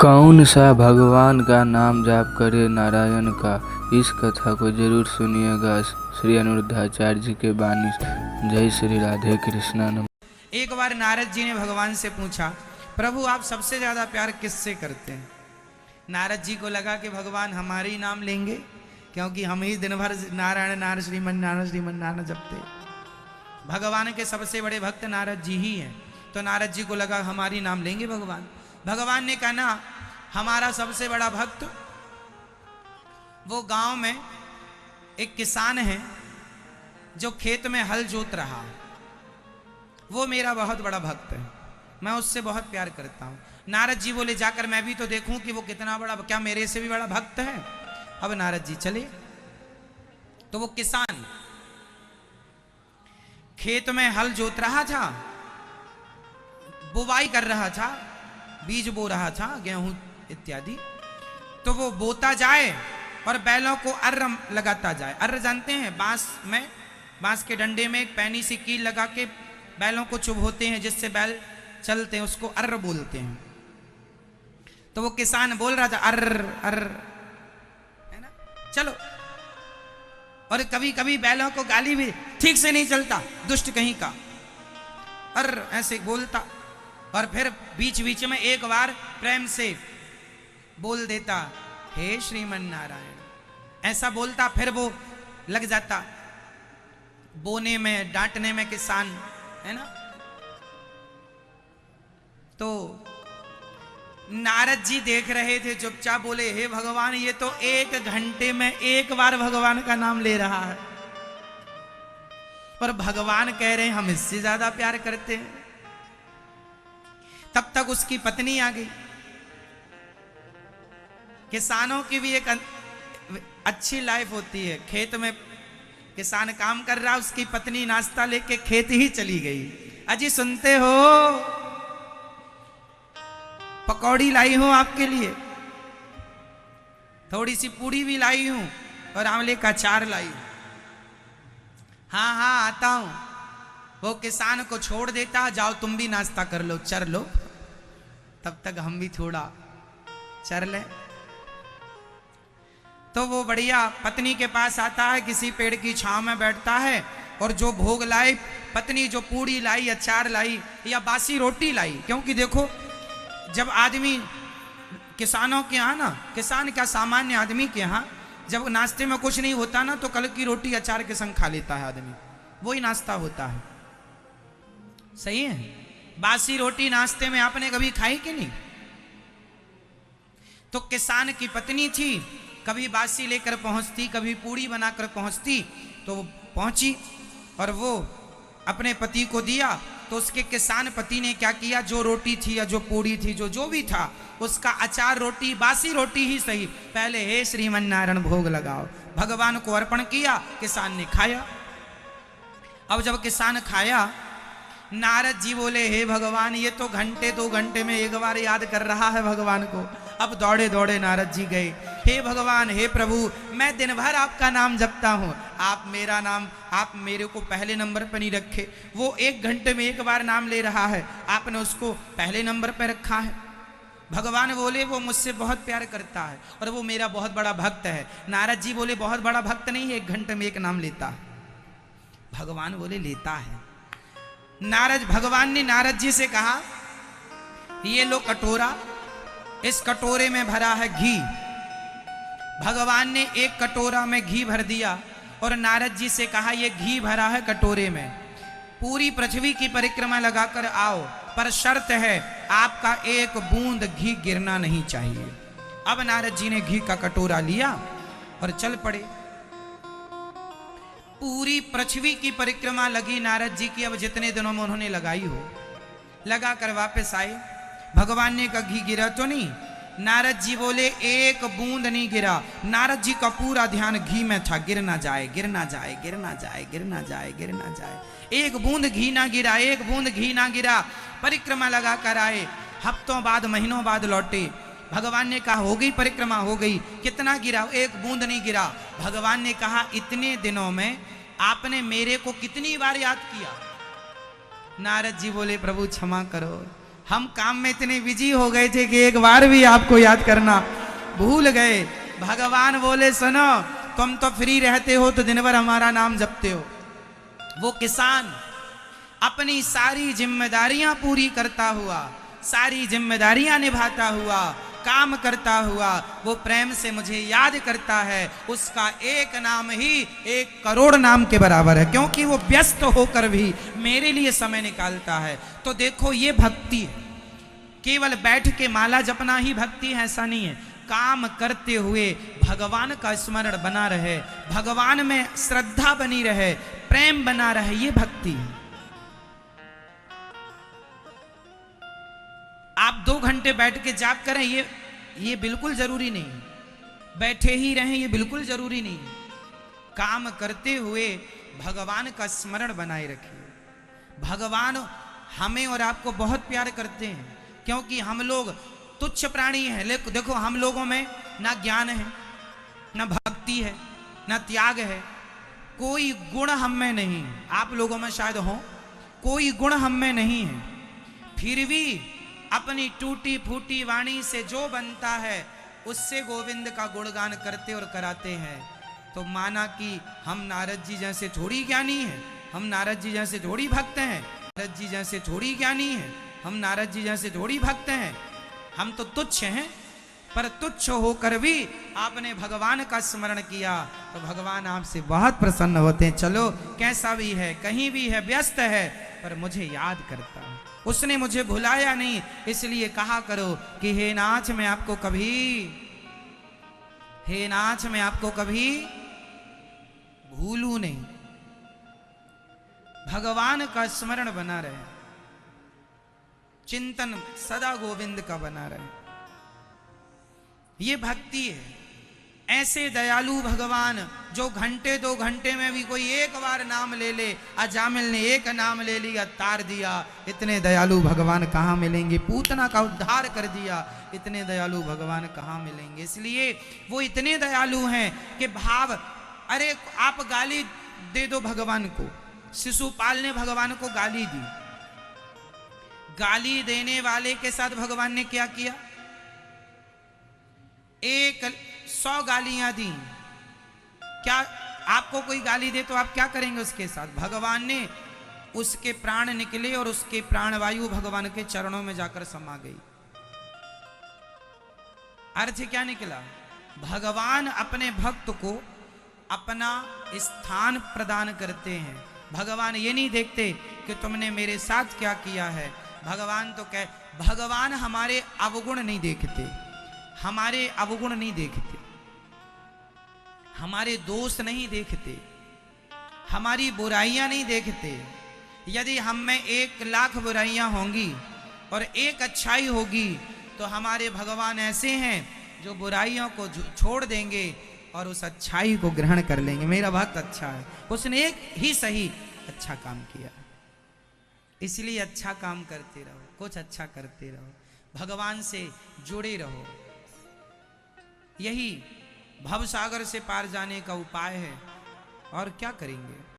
कौन सा भगवान का नाम जाप करे नारायण का। इस कथा को जरूर सुनिएगा। श्री अनिरुद्धाचार्य जी के बानी। जय श्री राधे कृष्णा। एक बार नारद जी ने भगवान से पूछा, प्रभु आप सबसे ज्यादा प्यार किससे करते हैं। नारद जी को लगा कि भगवान हमारे ही नाम लेंगे, क्योंकि हम ही दिन भर नारायण नारायण श्रीमन नारायण जपते। भगवान के सबसे बड़े भक्त नारद जी ही हैं। तो नारद जी को लगा हमारी नाम लेंगे भगवान। भगवान ने कहा ना, हमारा सबसे बड़ा भक्त वो गांव में एक किसान है जो खेत में हल जोत रहा है, वो मेरा बहुत बड़ा भक्त है, मैं उससे बहुत प्यार करता हूं। नारद जी बोले जाकर मैं भी तो देखूं कि वो कितना बड़ा, क्या मेरे से भी बड़ा भक्त है। अब नारद जी चले तो वो किसान खेत में हल जोत रहा था, बुवाई कर रहा था, बीज बो रहा था, गेहूं इत्यादि। तो वो बोता जाए और बैलों को अर्र लगाता जाए। अर्र जानते हैं, बांस में, बांस के डंडे में एक पैनी सी कील लगा के बैलों को चुभोते हैं, जिससे बैल चलते हैं, उसको अर्र बोलते हैं। तो वो किसान बोल रहा था अर्र अर्र, है ना, चलो। और कभी कभी बैलों को गाली भी, ठीक से नहीं चलता, दुष्ट कहीं का, अर्र ऐसे बोलता। और फिर बीच बीच में एक बार प्रेम से बोल देता, हे श्रीमन नारायण, ऐसा बोलता। फिर वो लग जाता बोने में, डांटने में किसान, है ना। तो नारद जी देख रहे थे, चुपचाप बोले, हे भगवान, ये तो 1 घंटे में 1 बार भगवान का नाम ले रहा है, पर भगवान कह रहे हैं हम इससे ज्यादा प्यार करते हैं। तब तक उसकी पत्नी आ गई। किसानों की भी एक अच्छी लाइफ होती है। खेत में किसान काम कर रहा, उसकी पत्नी नाश्ता लेके खेत ही चली गई। अजी सुनते हो, पकौड़ी लाई हूं आपके लिए, थोड़ी सी पूड़ी भी लाई हूं, और आंवले का अचार लाई हूं। हाँ हाँ आता हूं। वो किसान को छोड़ देता, जाओ तुम भी नाश्ता कर लो, चर लो, तब तक हम भी थोड़ा चर ले। तो वो बढ़िया पत्नी के पास आता है, किसी पेड़ की छांव में बैठता है, और जो भोग लाई पत्नी, जो पूड़ी लाई, अचार लाई या बासी रोटी लाई, क्योंकि देखो जब आदमी किसानों के यहाँ ना, किसान का सामान्य आदमी के यहाँ जब नाश्ते में कुछ नहीं होता ना, तो कल की रोटी अचार के संग खा लेता है आदमी, वही नाश्ता होता है। सही है। बासी रोटी नाश्ते में आपने कभी खाई कि नहीं। तो किसान की पत्नी थी, कभी बासी लेकर पहुंचती, कभी पूड़ी बनाकर पहुंचती। तो वो पहुंची और वो अपने पति को दिया। तो उसके किसान पति ने क्या किया, जो रोटी थी या जो पूड़ी थी, जो भी था, उसका अचार रोटी, बासी रोटी ही सही, पहले हे श्रीमन नारायण भोग लगाओ, भगवान को अर्पण किया। किसान ने खाया। अब जब किसान खाया, नारद जी बोले, हे भगवान, ये तो घंटे 2 घंटे में 1 बार याद कर रहा है भगवान को। अब दौड़े दौड़े नारद जी गए, हे भगवान, हे प्रभु, मैं दिन भर आपका नाम जपता हूँ, आप मेरा नाम, आप मेरे को पहले नंबर पर नहीं रखे। वो 1 घंटे में 1 बार नाम ले रहा है, आपने उसको पहले नंबर पर रखा है। भगवान बोले, वो मुझसे बहुत प्यार करता है और वो मेरा बहुत बड़ा भक्त है। नारद जी बोले, बहुत बड़ा भक्त नहीं है, 1 घंटे में 1 नाम लेता है। भगवान बोले, लेता है। भगवान ने नारद जी से कहा, ये लो कटोरा, इस कटोरे में भरा है घी। भगवान ने 1 कटोरा में घी भर दिया और नारद जी से कहा, ये घी भरा है कटोरे में, पूरी पृथ्वी की परिक्रमा लगाकर आओ, पर शर्त है आपका 1 बूंद घी गिरना नहीं चाहिए। अब नारद जी ने घी का कटोरा लिया और चल पड़े। पूरी पृथ्वी की परिक्रमा लगी नारद जी की। अब जितने दिनों में उन्होंने लगाई हो, लगा कर वापस आए। भगवान ने कहा, घी गिरा तो नहीं। नारद जी बोले, 1 बूंद नहीं गिरा। नारद जी का पूरा ध्यान घी में था, गिर ना जाए, गिर ना जाए, गिर ना जाए, गिर ना जाए, गिर ना जाए। 1 बूंद घी ना गिरा, 1 बूंद घी ना गिरा। परिक्रमा लगा कर आए। हफ्तों बाद, महीनों बाद लौटे। भगवान ने कहा, हो गई परिक्रमा, हो गई, कितना गिरा, 1 बूंद नहीं गिरा। भगवान ने कहा, इतने दिनों में आपने मेरे को कितनी बार याद किया। नारद जी बोले, प्रभु क्षमा करो, हम काम में इतने बिजी हो गए थे कि एक बार भी आपको याद करना भूल गए। भगवान बोले सुनो, तुम तो फ्री रहते हो तो दिन भर हमारा नाम जपते हो। वो किसान अपनी सारी जिम्मेदारियां पूरी करता हुआ, सारी जिम्मेदारियां निभाता हुआ, काम करता हुआ, वो प्रेम से मुझे याद करता है। उसका एक नाम ही 1 करोड़ नाम के बराबर है, क्योंकि वो व्यस्त होकर भी मेरे लिए समय निकालता है। तो देखो ये भक्ति है। केवल बैठ के माला जपना ही भक्ति है ऐसा नहीं है। काम करते हुए भगवान का स्मरण बना रहे, भगवान में श्रद्धा बनी रहे, प्रेम बना रहे, ये भक्ति है। आप 2 घंटे बैठ के जाप करें ये बिल्कुल जरूरी नहीं है। बैठे ही रहें ये बिल्कुल जरूरी नहीं है। काम करते हुए भगवान का स्मरण बनाए रखिए। भगवान हमें और आपको बहुत प्यार करते हैं, क्योंकि हम लोग तुच्छ प्राणी हैं। लेकिन देखो हम लोगों में ना ज्ञान है, ना भक्ति है, ना त्याग है, कोई गुण हम में नहीं। आप लोगों में शायद हो, कोई गुण हम में नहीं है। फिर भी अपनी टूटी फूटी वाणी से जो बनता है उससे गोविंद का गुणगान करते और कराते हैं। तो माना कि हम नारद जी जैसे थोड़ी ज्ञानी हैं, हम नारद जी जैसे थोड़ी भक्त हैं, नारद जी जैसे थोड़ी ज्ञानी हैं, हम नारद जी जैसे थोड़ी भक्त हैं। हम तो तुच्छ हैं, पर तुच्छ होकर भी आपने भगवान का स्मरण किया तो भगवान आपसे बहुत प्रसन्न होते हैं। चलो कैसा भी है, कहीं भी है, व्यस्त है, पर मुझे याद करता है, उसने मुझे भुलाया नहीं। इसलिए कहा करो कि हे नाथ मैं आपको कभी, हे नाथ मैं आपको कभी भूलू नहीं। भगवान का स्मरण बना रहे, चिंतन सदा गोविंद का बना रहे, ये भक्ति है। ऐसे दयालु भगवान जो घंटे 2 घंटे में भी कोई एक बार नाम ले ले, अजामिल ने एक नाम ले लिया तार दिया, इतने दयालु भगवान कहाँ मिलेंगे। पूतना का उद्धार कर दिया, इतने दयालु भगवान कहाँ मिलेंगे। इसलिए वो इतने दयालु हैं कि भाव, अरे आप गाली दे दो भगवान को। शिशुपाल ने भगवान को गाली दी, गाली देने वाले के साथ भगवान ने क्या किया, 100 गालियां दी। क्या आपको कोई गाली दे तो आप क्या करेंगे उसके साथ? भगवान ने उसके प्राण निकले और उसके प्राणवायु भगवान के चरणों में जाकर समा गई। अर्थ क्या निकला? भगवान अपने भक्त को अपना स्थान प्रदान करते हैं। भगवान ये नहीं देखते कि तुमने मेरे साथ क्या किया है। भगवान तो भगवान हमारे अवगुण नहीं देखते, हमारे अवगुण नहीं देखते, हमारे दोष नहीं देखते, हमारी बुराइयां नहीं देखते। यदि हम में 1,00,000 बुराइयां होंगी और 1 अच्छाई होगी तो हमारे भगवान ऐसे हैं जो बुराइयों को छोड़ देंगे और उस अच्छाई को ग्रहण कर लेंगे। मेरा भक्त अच्छा है, उसने एक ही सही अच्छा काम किया, इसलिए अच्छा काम करते रहो, कुछ अच्छा करते रहो, भगवान से जुड़े रहो। यही भवसागर से पार जाने का उपाय है। और क्या करेंगे?